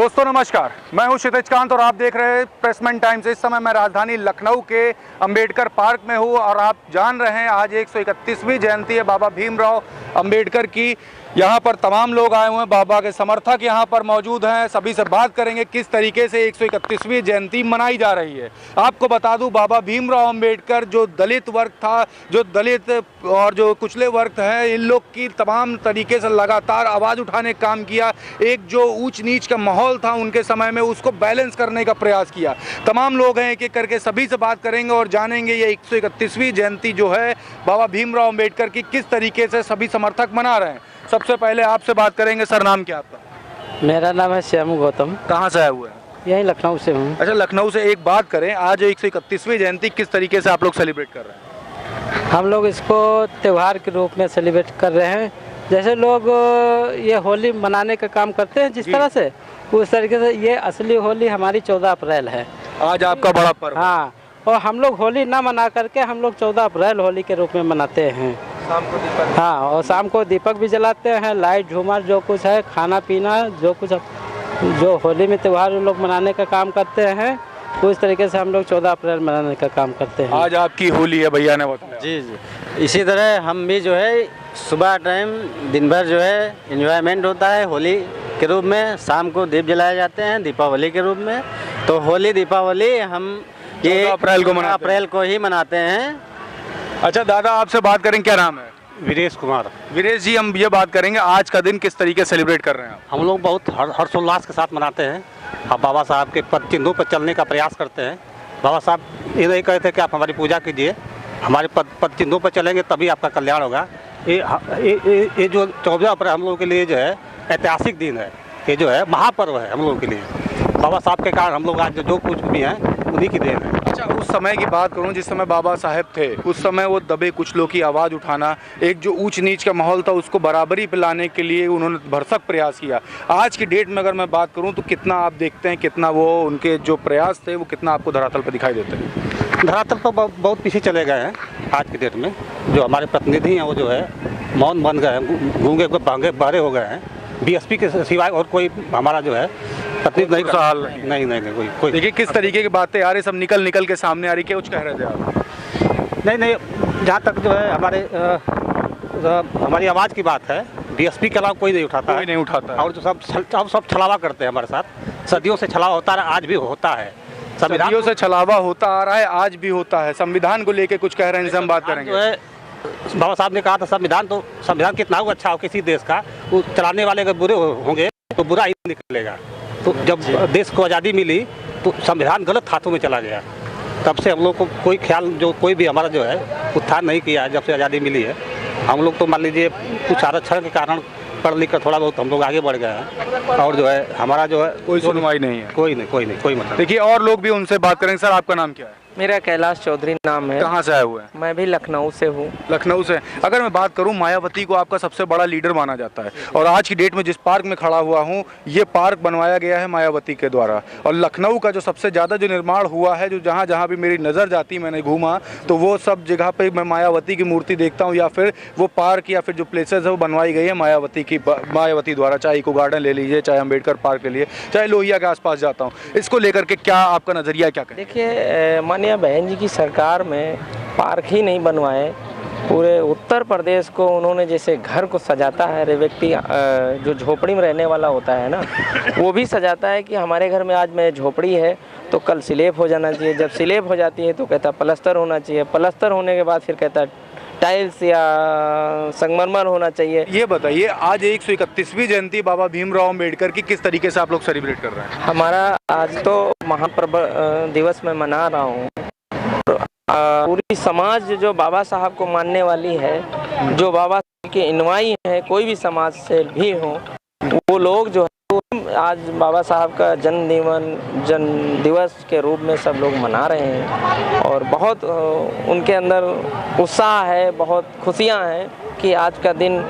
दोस्तों नमस्कार, मैं हूं क्षितिज कांत और आप देख रहे हैं प्रेसमेंट टाइम्स। इस समय मैं राजधानी लखनऊ के अंबेडकर पार्क में हूं और आप जान रहे हैं आज 131वीं जयंती है बाबा भीमराव अंबेडकर की। यहां पर तमाम लोग आए हुए हैं, बाबा के समर्थक यहां पर मौजूद हैं। सभी से बात करेंगे किस तरीके से 131वीं जयंती मनाई जा रही है। आपको बता दूं, बाबा भीमराव अंबेडकर जो दलित वर्ग था, जो दलित और जो कुचले वर्ग हैं, इन लोग की तमाम तरीके से लगातार आवाज़ उठाने का काम किया। एक जो ऊंच नीच का माहौल था उनके समय में, उसको बैलेंस करने का प्रयास किया। तमाम लोग हैं, एक एक करके सभी से बात करेंगे और जानेंगे ये 131वीं जयंती जो है बाबा भीमराव अंबेडकर की किस तरीके से सभी समर्थक मना रहे हैं। सबसे पहले आपसे बात करेंगे। सर, नाम क्या आपका? मेरा नाम है श्याम गौतम। कहाँ से आए हुए हैं? यहीं लखनऊ से हूँ। अच्छा, लखनऊ से। एक बात करें, आज 131वीं जयंती किस तरीके से आप लोग सेलिब्रेट कर रहे हैं? हम लोग इसको त्यौहार के रूप में सेलिब्रेट कर रहे हैं। जैसे लोग ये होली मनाने का काम करते हैं जिस तरह से, उस तरीके से ये असली होली हमारी 14 अप्रैल है। आज आपका बड़ा पर्व। हाँ, और हम लोग होली ना मना करके हम लोग 14 अप्रैल होली के रूप में मनाते हैं। शाम को दीपक। हाँ, और शाम को दीपक भी जलाते हैं, लाइट झूमर जो कुछ है, खाना पीना जो कुछ, जो होली में त्यौहार लोग मनाने का काम करते हैं, उस तरीके से हम लोग 14 अप्रैल मनाने का काम करते हैं। आज आपकी होली है, भैया ने बताया। जी जी, इसी तरह हम भी जो है सुबह टाइम दिन भर जो है एंजॉयमेंट होता है होली के रूप में। शाम को दीप जलाए जाते हैं दीपावली के रूप में। तो होली दीपावली हम ये अप्रैल को ही मनाते हैं। अच्छा दादा, आपसे बात करें, क्या नाम है? वीरेश कुमार। वीरेश जी, हम ये बात करेंगे आज का दिन किस तरीके सेलिब्रेट कर रहे हैं आप? हम लोग बहुत हर्षोल्लास के साथ मनाते हैं। अब बाबा साहब के पद चिन्हों पर चलने का प्रयास करते हैं। बाबा साहब ये नहीं कहते कि आप हमारी पूजा कीजिए, हमारे पद चिन्हों पर चलेंगे तभी आपका कल्याण होगा। ये जो 14 अप्रैल हम लोगों के लिए जो है ऐतिहासिक दिन है, ये जो है महापर्व है हम लोगों के लिए। बाबा साहब के कारण हम लोग आज जो कुछ भी हैं उन्हीं की देन है। अच्छा, उस समय की बात करूं जिस समय बाबा साहब थे, उस समय वो दबे कुचलों की आवाज़ उठाना, एक जो ऊंच नीच का माहौल था उसको बराबरी पे लाने के लिए उन्होंने भरसक प्रयास किया। आज की डेट में अगर मैं बात करूं तो कितना आप देखते हैं, कितना वो उनके जो प्रयास थे वो कितना आपको धरातल पर दिखाई देते हैं? धरातल पर बहुत पीछे चले गए हैं आज की डेट में। जो हमारे प्रतिनिधि हैं वो जो है मौन बन गए हैं, गूंगे भांगे बहरे हो गए हैं। बीएसपी के सिवाय और कोई हमारा जो है प्रतिनिधि नहीं हाल नहीं कोई। देखिए किस तरीके की बातें आ रही, सब निकल के सामने आ रही। क्या कुछ कह रहे थे आप? नहीं, जहाँ तक जो है हमारी आवाज़ की बात है, डीएसपी के अलावा कोई नहीं उठाता है। और जो सब छलावा करते हैं हमारे साथ। सदियों से छलावा होता रहा, आज भी होता है। सदियों से छलावा होता आ रहा है, आज भी होता है। संविधान को लेके कुछ कह रहे हैं, इनसे हम बात करेंगे। बाबा साहब ने कहा था संविधान कितना हो अच्छा हो किसी देश का, वो चलाने वाले अगर बुरे होंगे तो बुरा ही निकलेगा। तो जब देश को आज़ादी मिली तो संविधान गलत हाथों में चला गया। तब से हम लोग को कोई ख्याल, जो कोई भी हमारा जो है उत्थान नहीं किया। जब से आज़ादी मिली है हम लोग तो मान लीजिए कुछ आरक्षण के कारण पढ़ लिख कर थोड़ा बहुत हम लोग आगे बढ़ गए हैं। और जो है हमारा जो है कोई सुनवाई नहीं है। कोई मतलब। देखिए और लोग भी, उनसे बात करेंगे। सर, आपका नाम क्या है? मेरा कैलाश चौधरी नाम है। कहाँ से आए हुए हैं? मैं भी लखनऊ से हूँ। लखनऊ से। अगर मैं बात करूं, मायावती को आपका सबसे बड़ा लीडर माना जाता है और आज की डेट में जिस पार्क में खड़ा हुआ हूं, ये पार्क बनवाया गया है मायावती के द्वारा। और लखनऊ का जो सबसे ज़्यादा जो निर्माण हुआ है, जो जहां जहां भी मेरी नज़र जाती, मैंने घूमा तो वो सब जगह पे मैं मायावती की मूर्ति देखता हूँ, या फिर वो पार्क या फिर जो प्लेसेस है वो बनवाई गई है मायावती द्वारा। चाहे इको गार्डन ले लीजिए, चाहे अम्बेडकर पार्क ले लीजिए, चाहे लोहिया के आसपास जाता हूँ। इसको लेकर के क्या आपका नज़रिया क्या है? देखिए, माननीय बहन जी की सरकार में पार्क ही नहीं बनवाए, पूरे उत्तर प्रदेश को उन्होंने जैसे घर को सजाता है, रे व्यक्ति जो झोपड़ी में रहने वाला होता है ना, वो भी सजाता है कि हमारे घर में आज में झोपड़ी है तो कल स्लेब हो जाना चाहिए। जब स्लेब हो जाती है तो कहता प्लस्तर होना चाहिए, प्लस्तर होने के बाद फिर कहता टाइल्स या संगमरमर होना चाहिए। ये बताइए, आज 131वीं जयंती बाबा भीमराव अंबेडकर की किस तरीके से आप लोग सेलिब्रेट कर रहे हैं? हमारा आज तो महापर्व दिवस में मना रहा हूँ। पूरी समाज जो बाबा साहब को मानने वाली है, जो बाबा साहब के अनुयायी है, कोई भी समाज से भी हो, वो लोग जो है आज बाबा साहब का जन्म दिवस के रूप में सब लोग मना रहे हैं। और बहुत उनके अंदर उत्साह है, बहुत खुशियाँ हैं कि आज का दिन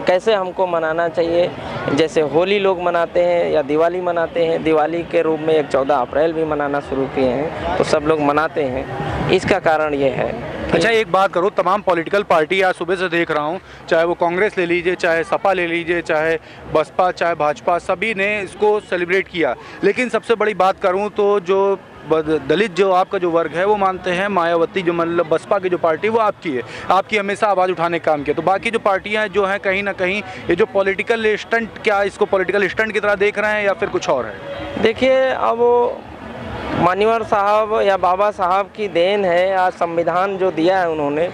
कैसे हमको मनाना चाहिए। जैसे होली लोग मनाते हैं या दिवाली मनाते हैं, दिवाली के रूप में एक 14 अप्रैल भी मनाना शुरू किए हैं, तो सब लोग मनाते हैं। इसका कारण ये है। अच्छा, एक बात करो, तमाम पॉलिटिकल पार्टी आज सुबह से देख रहा हूँ, चाहे वो कांग्रेस ले लीजिए, चाहे सपा ले लीजिए, चाहे बसपा, चाहे भाजपा, सभी ने इसको सेलिब्रेट किया। लेकिन सबसे बड़ी बात करूँ तो जो दलित जो आपका जो वर्ग है वो मानते हैं मायावती जो मतलब बसपा की जो पार्टी वो आपकी है, आपकी हमेशा आवाज़ उठाने का काम किया। तो बाकी जो पार्टियां जो हैं कहीं ना कहीं ये जो पॉलिटिकल स्टंट, क्या इसको पॉलिटिकल स्टंट की तरह देख रहे हैं या फिर कुछ और है? देखिए, अब मान्यवर साहब या बाबा साहब की देन है, आज संविधान जो दिया है उन्होंने,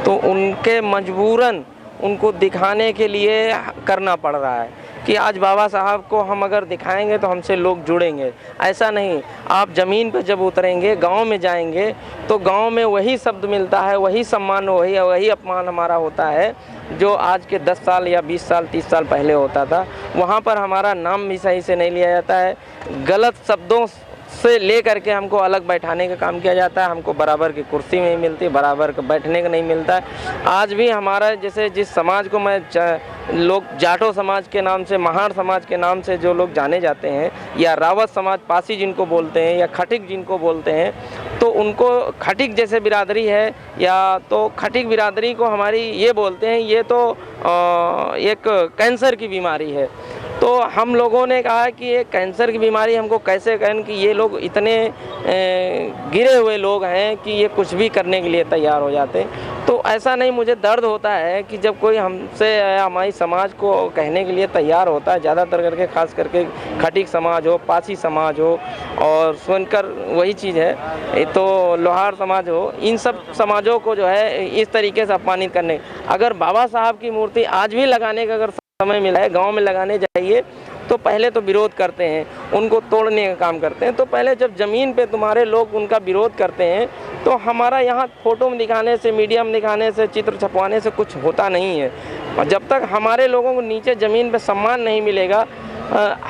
तो उनके मजबूरन उनको दिखाने के लिए करना पड़ रहा है कि आज बाबा साहब को हम अगर दिखाएंगे तो हमसे लोग जुड़ेंगे। ऐसा नहीं, आप ज़मीन पर जब उतरेंगे, गांव में जाएंगे, तो गांव में वही शब्द मिलता है, वही सम्मान, वही अपमान हमारा होता है जो आज के 10 साल या 20 साल 30 साल पहले होता था। वहाँ पर हमारा नाम भी सही से नहीं लिया जाता है, गलत शब्दों से ले करके हमको अलग बैठाने का काम किया जाता है, हमको बराबर की कुर्सी नहीं मिलती, बराबर का बैठने का नहीं मिलता है। आज भी हमारा जैसे जिस समाज को मैं लोग जाटो समाज के नाम से, महार समाज के नाम से जो लोग जाने जाते हैं, या रावत समाज, पासी जिनको बोलते हैं, या खटिक जिनको बोलते हैं, तो उनको खटिक जैसे बिरादरी है, या तो खटिक बिरादरी को हमारी ये बोलते हैं ये तो एक कैंसर की बीमारी है। तो हम लोगों ने कहा कि ये कैंसर की बीमारी हमको कैसे कहें कि ये लोग इतने गिरे हुए लोग हैं कि ये कुछ भी करने के लिए तैयार हो जाते हैं। तो ऐसा नहीं, मुझे दर्द होता है कि जब कोई हमसे हमारी समाज को कहने के लिए तैयार होता है, ज़्यादातर करके खास करके खटिक समाज हो, पासी समाज हो, और सुनकर वही चीज़ है तो लोहार समाज हो, इन सब समाजों को जो है इस तरीके से अपमानित करने। अगर बाबा साहब की मूर्ति आज भी लगाने का अगर समय मिला है, गांव में लगाने जाइए, तो पहले तो विरोध करते हैं, उनको तोड़ने का काम करते हैं। तो पहले जब ज़मीन पे तुम्हारे लोग उनका विरोध करते हैं, तो हमारा यहाँ फोटो में दिखाने से, मीडिया में दिखाने से, चित्र छपवाने से कुछ होता नहीं है। और जब तक हमारे लोगों को नीचे ज़मीन पे सम्मान नहीं मिलेगा,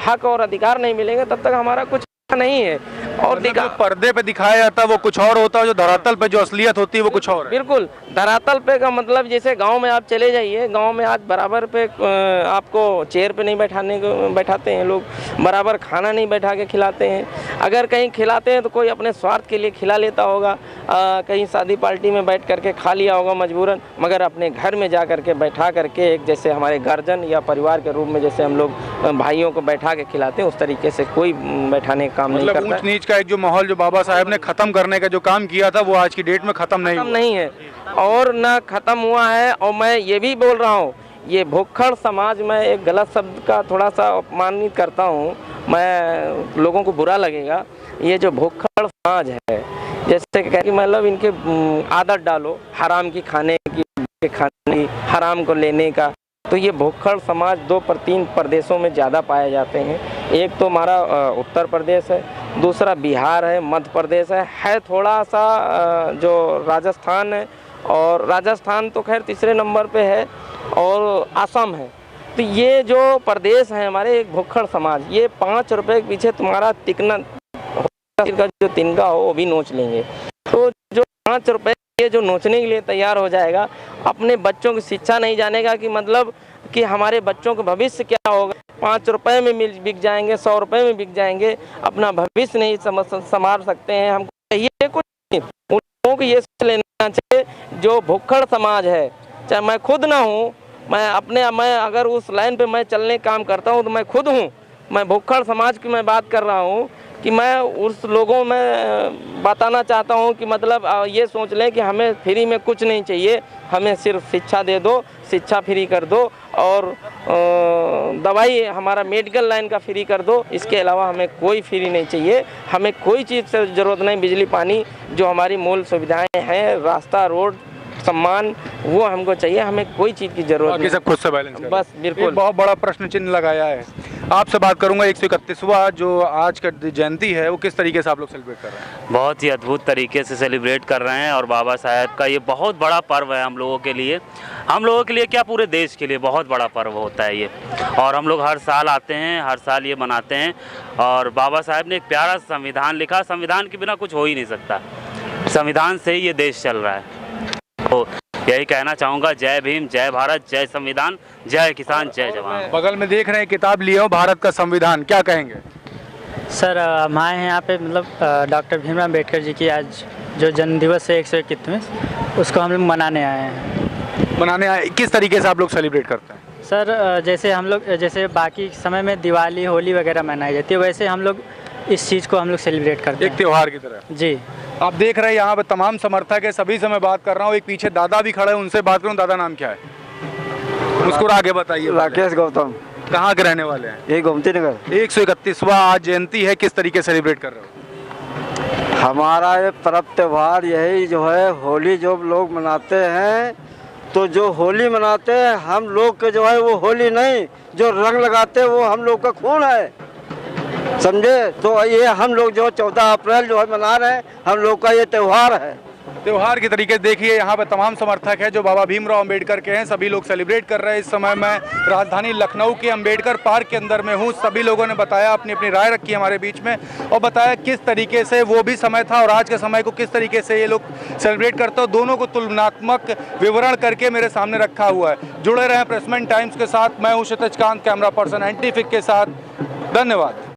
हक और अधिकार नहीं मिलेगा, तब तक हमारा कुछ नहीं है। और जो पर्दे पे दिखाया जाता है वो कुछ और होता है, जो धरातल पे जो असलियत होती है वो कुछ और है। बिल्कुल, धरातल पे का मतलब जैसे गांव में आप चले जाइए, गांव में आज बराबर पे आपको चेयर पे नहीं बैठाते हैं लोग, बराबर खाना नहीं बैठा के खिलाते हैं। अगर कहीं खिलाते हैं तो कोई अपने स्वार्थ के लिए खिला लेता होगा, कहीं शादी पार्टी में बैठ करके खा लिया होगा मजबूरन, मगर अपने घर में जा करके बैठा करके एक जैसे हमारे गार्जियन या परिवार के रूप में जैसे हम लोग भाइयों को बैठा के खिलाते हैं, उस तरीके से कोई बैठाने का काम नहीं करता। ऊंच नीच का एक जो माहौल जो बाबा साहब ने खत्म करने का जो काम किया था वो आज की डेट में खत्म नहीं है और ना खत्म हुआ है। और मैं ये भी बोल रहा हूँ, ये भुक्खड़ समाज में एक गलत शब्द का थोड़ा सा अपमानित करता हूँ मैं, लोगों को बुरा लगेगा। ये जो भुक्खड़ समाज है, जैसे कि मतलब इनके आदत डालो हराम की खाने की, हराम को लेने का, तो ये भुक्खड़ समाज 2-3 प्रदेशों में ज़्यादा पाए जाते हैं। एक तो हमारा उत्तर प्रदेश है, दूसरा बिहार है, मध्य प्रदेश है थोड़ा सा जो राजस्थान है, और राजस्थान तो खैर तीसरे नंबर पे है, और असम है। तो ये जो प्रदेश हैं हमारे, एक भुक्खड़ समाज, ये 5 रुपए के पीछे तुम्हारा तिकना का जो तिनका हो वो भी नोच लेंगे। तो जो 5 रुपए ये जो नोचने के लिए तैयार हो जाएगा, अपने बच्चों की शिक्षा नहीं जानेगा कि मतलब कि हमारे बच्चों का भविष्य क्या होगा। 5 रुपए में बिक जाएंगे, 100 रुपए में बिक जाएंगे, अपना भविष्य नहीं संभाल सकते हैं। हमको चाहिए कुछ नहीं, उन लोगों को ये सोच लेना चाहिए जो भुक्खड़ समाज है, चाहे मैं खुद ना हूँ, मैं अगर उस लाइन पे मैं चलने काम करता हूँ तो मैं खुद हूँ, मैं भुक्खड़ समाज की मैं बात कर रहा हूँ कि मैं उस लोगों में बताना चाहता हूँ कि मतलब ये सोच लें कि हमें फ्री में कुछ नहीं चाहिए, हमें सिर्फ शिक्षा दे दो, शिक्षा फ्री कर दो, और दवाई हमारा मेडिकल लाइन का फ्री कर दो। इसके अलावा हमें कोई फ्री नहीं चाहिए, हमें कोई चीज़ से ज़रूरत नहीं। बिजली पानी जो हमारी मूल सुविधाएं हैं, रास्ता रोड सम्मान, वो हमको चाहिए, हमें कोई चीज़ की जरूरत नहीं। सब खुद से बैलेंस बस बिल्कुल। बहुत बड़ा प्रश्न चिन्ह लगाया है। आपसे बात करूंगा, 131वां जो आज का जयंती है वो किस तरीके से आप लोग सेलिब्रेट कर रहे हैं? बहुत ही अद्भुत तरीके से सेलिब्रेट कर रहे हैं, और बाबा साहब का ये बहुत बड़ा पर्व है हम लोगों के लिए क्या, पूरे देश के लिए बहुत बड़ा पर्व होता है ये। और हम लोग हर साल आते हैं, हर साल ये मनाते हैं। और बाबा साहब ने एक प्यारा संविधान लिखा, संविधान के बिना कुछ हो ही नहीं सकता, संविधान से ही ये देश चल रहा है। तो यही कहना चाहूँगा, जय भीम, जय भारत, जय संविधान, जय किसान, जय जवान। बगल में देख रहे हैं किताब लिया हो, भारत का संविधान, क्या कहेंगे? सर हम आए हैं यहाँ पे मतलब डॉक्टर भीमराव अम्बेडकर जी की आज जो जन्म दिवस है 121, उसको हम लोग मनाने आए हैं। मनाने आए, किस तरीके से आप लोग सेलिब्रेट करते हैं? सर जैसे हम लोग जैसे बाकी समय में दिवाली होली वगैरह मनाई जाती है, वैसे हम लोग इस चीज़ को हम लोग सेलिब्रेट करते एक हैं। त्योहार की तरह। जी। आप देख रहे हैं यहाँ पे तमाम समर्थक है, सभी से मैं बात कर रहा हूँ। एक पीछे दादा भी खड़े हैं, उनसे बात करूँ। दादा नाम क्या है? मुस्कुरा के बताइए। राकेश गौतम। कहाँ के रहने वाले हैं? ये गोमती नगर। 131वां आज जयंती है, किस तरीके से सेलिब्रेट कर रहे हो? हमारा ये पर्व त्यौहार यही जो है, होली जो लोग मनाते हैं, तो जो होली मनाते हैं हम लोग के जो है वो होली नहीं, जो रंग लगाते हैं वो हम लोग का खून है, समझे? तो ये हम लोग जो 14 अप्रैल जो है मना रहे हैं, हम लोग का ये त्यौहार है। त्योहार के तरीके देखिए, यहाँ पे तमाम समर्थक हैं जो बाबा भीमराव अंबेडकर के हैं, सभी लोग सेलिब्रेट कर रहे हैं। इस समय मैं राजधानी लखनऊ के अंबेडकर पार्क के अंदर में हूँ। सभी लोगों ने बताया, अपनी अपनी राय रखी हमारे बीच में और बताया किस तरीके से वो भी समय था और आज के समय को किस तरीके से ये लोग सेलिब्रेट करते हैं। दोनों को तुलनात्मक विवरण करके मेरे सामने रखा हुआ है। जुड़े रहें प्रेसमेंट टाइम्स के साथ। मैं हूँ क्षितिज कांत, कैमरा पर्सन एंटीफिक के साथ। धन्यवाद।